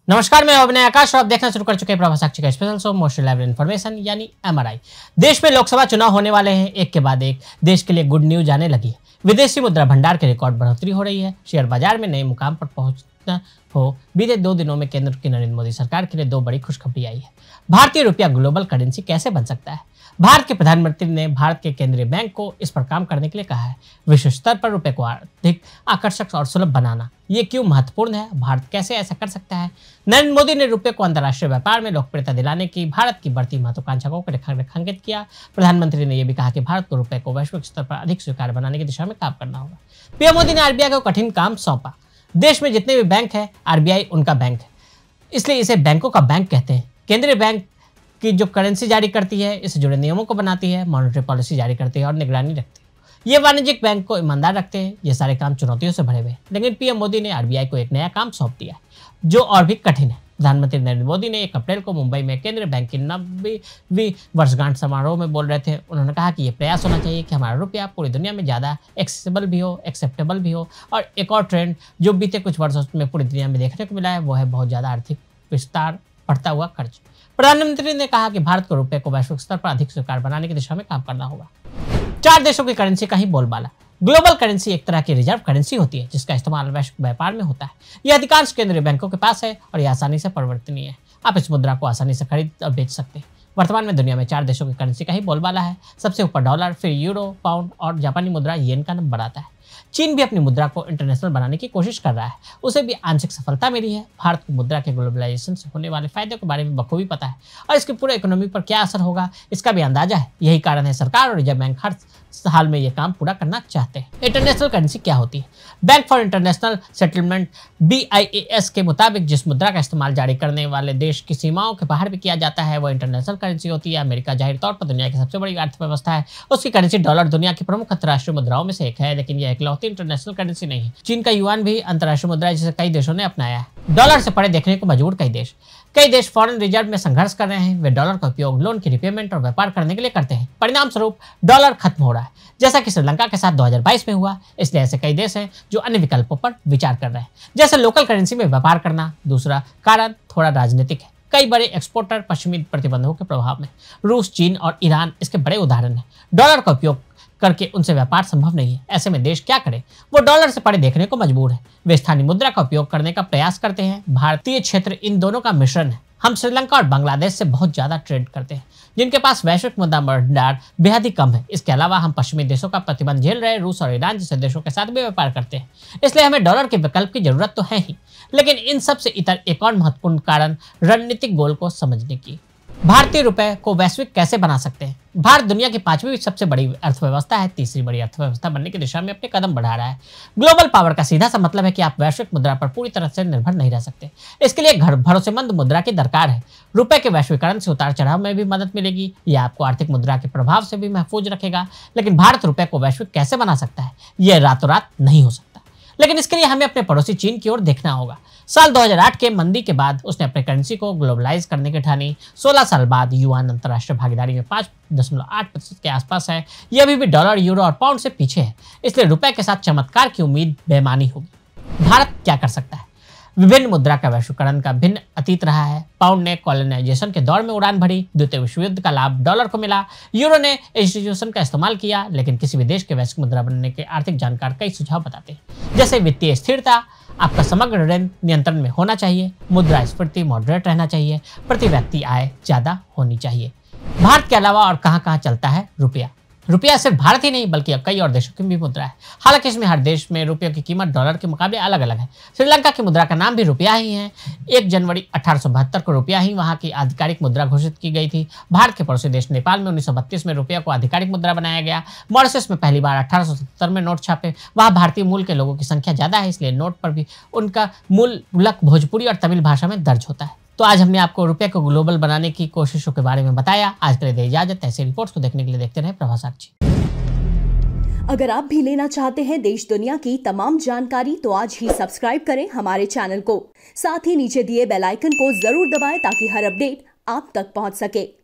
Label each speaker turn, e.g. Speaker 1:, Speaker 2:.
Speaker 1: नमस्कार, मैं अभिनय आकाश और आप देखना शुरू कर चुके हैं प्रभा साक्षी का special show mostly level information यानी एमआरआई। देश में लोकसभा चुनाव होने वाले हैं, एक के बाद एक देश के लिए गुड न्यूज आने लगी है। विदेशी मुद्रा भंडार के रिकॉर्ड बढ़ोतरी हो रही है, शेयर बाजार में नए मुकाम पर पहुंचना हो। बीते 2 दिनों में केंद्र की नरेंद्र मोदी सरकार के लिए 2 बड़ी खुशखबरी आई है। भारतीय रुपया ग्लोबल करेंसी कैसे बन सकता है? भारत के प्रधानमंत्री ने भारत के केंद्रीय बैंक को इस पर काम करने के लिए कहा है। विश्व स्तर पर रुपए को अधिक आकर्षक और सुलभ बनाना, ये क्यों महत्वपूर्ण है? भारत कैसे ऐसा कर सकता है? नरेंद्र मोदी ने रुपए को अंतर्राष्ट्रीय व्यापार में लोकप्रियता दिलाने की भारत की बढ़ती महत्वाकांक्षा को रेखांकित किया। प्रधानमंत्री ने यह भी कहा कि भारत को रुपए को वैश्विक स्तर पर अधिक स्वीकार्य बनाने की दिशा में काम करना होगा। पीएम मोदी ने आरबीआई को कठिन काम सौंपा। देश में जितने भी बैंक है, आरबीआई उनका बैंक है, इसलिए इसे बैंकों का बैंक कहते हैं। केंद्रीय बैंक की जो करेंसी जारी करती है, इससे जुड़े नियमों को बनाती है, मॉनेटरी पॉलिसी जारी करती है और निगरानी रखती है। ये वाणिज्यिक बैंक को ईमानदार रखते हैं। ये सारे काम चुनौतियों से भरे हुए हैं, लेकिन पीएम मोदी ने आरबीआई को एक नया काम सौंप दिया है जो और भी कठिन है। प्रधानमंत्री नरेंद्र मोदी ने 1 अप्रैल को मुंबई में केंद्रीय बैंक की 90वीं वर्षगांठ समारोह में बोल रहे थे। उन्होंने कहा कि ये प्रयास होना चाहिए कि हमारा रुपया पूरी दुनिया में ज़्यादा एक्सेसिबल भी हो, एक्सेप्टेबल भी हो। और एक और ट्रेंड जो बीते कुछ वर्षों में पूरी दुनिया में देखने को मिला है, वो है बहुत ज़्यादा आर्थिक विस्तार, बढ़ता हुआ खर्च। प्रधानमंत्री ने कहा कि भारत को रुपए को वैश्विक स्तर पर अधिक स्वीकार बनाने की दिशा में काम करना होगा। 4 देशों की करेंसी का ही बोलबाला। ग्लोबल करेंसी एक तरह की रिजर्व करेंसी होती है जिसका इस्तेमाल वैश्विक व्यापार में होता है। यह अधिकांश केंद्रीय बैंकों के पास है और यह आसानी से परिवर्तनीय है। आप इस मुद्रा को आसानी से खरीद और बेच सकते हैं। वर्तमान में दुनिया में 4 देशों की करेंसी का ही बोलबाला है। सबसे ऊपर डॉलर, फिर यूरो, पाउंड और जापानी मुद्रा येन का नंबर आता है। चीन भी अपनी मुद्रा को इंटरनेशनल बनाने की कोशिश कर रहा है, उसे भी आंशिक सफलता मिली है। भारत को मुद्रा के ग्लोबलाइजेशन से होने वाले फायदे के बारे में बखूबी पता है और इसके पूरे इकोनॉमी पर क्या असर होगा इसका भी अंदाजा है। यही कारण है सरकार और रिजर्व बैंक हर हाल में यह काम पूरा करना चाहते हैं। इंटरनेशनल करेंसी क्या होती है? Bank for international settlement BIAS के मुताबिक जिस मुद्रा का इस्तेमाल जारी करने वाले देश की सीमाओं के बाहर भी किया जाता है, वह इंटरनेशनल करेंसी होती है। अमेरिका जाहिर तौर पर दुनिया की सबसे बड़ी अर्थव्यवस्था है, उसकी करेंसी डॉलर दुनिया की प्रमुख अंतर्राष्ट्रीय मुद्राओं में से एक है, लेकिन यह इकलौती इंटरनेशनल करेंसी नहीं है। चीन का युआन भी अंतर्राष्ट्रीय मुद्रा है जिसे कई देशों ने अपनाया है। डॉलर से परे देखने को मजबूर कई देश फॉरेन रिजर्व में संघर्ष कर रहे हैं। वे डॉलर का उपयोग लोन की रिपेमेंट और व्यापार करने के लिए करते हैं। परिणाम स्वरूप डॉलर खत्म हो रहा है, जैसा कि श्रीलंका के साथ 2022 में हुआ। इसलिए ऐसे कई देश हैं जो अन्य विकल्पों पर विचार कर रहे हैं, जैसे लोकल करेंसी में व्यापार करना। दूसरा कारण थोड़ा राजनीतिक है। कई बड़े एक्सपोर्टर पश्चिमी प्रतिबंधों के प्रभाव में, रूस, चीन और ईरान इसके बड़े उदाहरण हैं। डॉलर का उपयोग करके उनसे व्यापार संभव नहीं है। ऐसे में देश क्या करे? वो डॉलर से परे देखने को मजबूर है। वे स्थानीय मुद्रा का उपयोग करने का प्रयास करते हैं। भारतीय क्षेत्र इन दोनों का मिश्रण है। हम श्रीलंका और बांग्लादेश से बहुत ज्यादा ट्रेड करते हैं, जिनके पास वैश्विक मुद्रा भंडार बेहद ही कम है। इसके अलावा हम पश्चिमी देशों का प्रतिबंध झेल रहे रूस और ईरान जैसे देशों के साथ भी व्यापार करते हैं। इसलिए हमें डॉलर के विकल्प की जरूरत तो है ही, लेकिन इन सबसे इतर एक और महत्वपूर्ण कारण रणनीतिक गोल को समझने की। भारतीय रुपए को वैश्विक कैसे बना सकते हैं? भारत दुनिया की 5वीं सबसे बड़ी अर्थव्यवस्था है, तीसरी बड़ी अर्थव्यवस्था बनने की दिशा में अपने कदम बढ़ा रहा है। ग्लोबल पावर का सीधा सा मतलब है कि आप वैश्विक मुद्रा पर पूरी तरह से निर्भर नहीं रह सकते। इसके लिए एक भरोसेमंद मुद्रा की दरकार है। रुपए के वैश्वीकरण से उतार चढ़ाव में भी मदद मिलेगी। यह आपको आर्थिक मुद्रा के प्रभाव से भी महफूज रखेगा। लेकिन भारत रुपए को वैश्विक कैसे बना सकता है? यह रातों रात नहीं हो सकता, लेकिन इसके लिए हमें अपने पड़ोसी चीन की ओर देखना होगा। साल 2008 के मंदी के बाद उसने अपने करेंसी को ग्लोबलाइज करने की ठानी। 16 साल बाद युआन अंतर्राष्ट्रीय भागीदारी में 5.8% के आसपास है। यह अभी भी डॉलर, यूरो और पाउंड से पीछे है। इसलिए रुपए के साथ चमत्कार की उम्मीद बेमानी होगी। भारत क्या कर सकता है? विभिन्न मुद्रा का वैश्वीकरण का भिन्न अतीत रहा है। पाउंड ने कॉलोनाइजेशन के दौर में उड़ान भरी, द्वितीय विश्व युद्ध का लाभ डॉलर को मिला। यूरो ने इंस्टीट्यूशन का इस्तेमाल किया, लेकिन किसी भी देश के वैश्विक मुद्रा बनने के आर्थिक जानकार कई सुझाव बताते हैं, जैसे वित्तीय स्थिरता, आपका समग्र ऋण नियंत्रण में होना चाहिए, मुद्रास्फीति मॉडरेट रहना चाहिए, प्रति व्यक्ति आय ज्यादा होनी चाहिए। भारत के अलावा और कहां चलता है रुपया? रुपया सिर्फ भारत ही नहीं बल्कि कई और देशों की भी मुद्रा है। हालांकि इसमें हर देश में रुपये की कीमत डॉलर के मुकाबले अलग अलग है। श्रीलंका की मुद्रा का नाम भी रुपया ही है। 1 जनवरी 1872 को रुपया ही वहां की आधिकारिक मुद्रा घोषित की गई थी। भारत के पड़ोसी देश नेपाल में 1932 में रुपया को आधिकारिक मुद्रा बनाया गया। मॉरिशस में पहली बार 1870 में नोट छापे। वहाँ भारतीय मूल के लोगों की संख्या ज्यादा है, इसलिए नोट पर भी उनका मूल भोजपुरी और तमिल भाषा में दर्ज होता है। तो आज हमने आपको रुपये को ग्लोबल बनाने की कोशिशों के बारे में बताया। आज के लिए दे इजाजत। ऐसे रिपोर्ट्स को देखने के लिए देखते रहे प्रभा साक्षी।
Speaker 2: अगर आप भी लेना चाहते हैं देश दुनिया की तमाम जानकारी तो आज ही सब्सक्राइब करें हमारे चैनल को। साथ ही नीचे दिए बेल आइकन को जरूर दबाएं ताकि हर अपडेट आप तक पहुंच सके।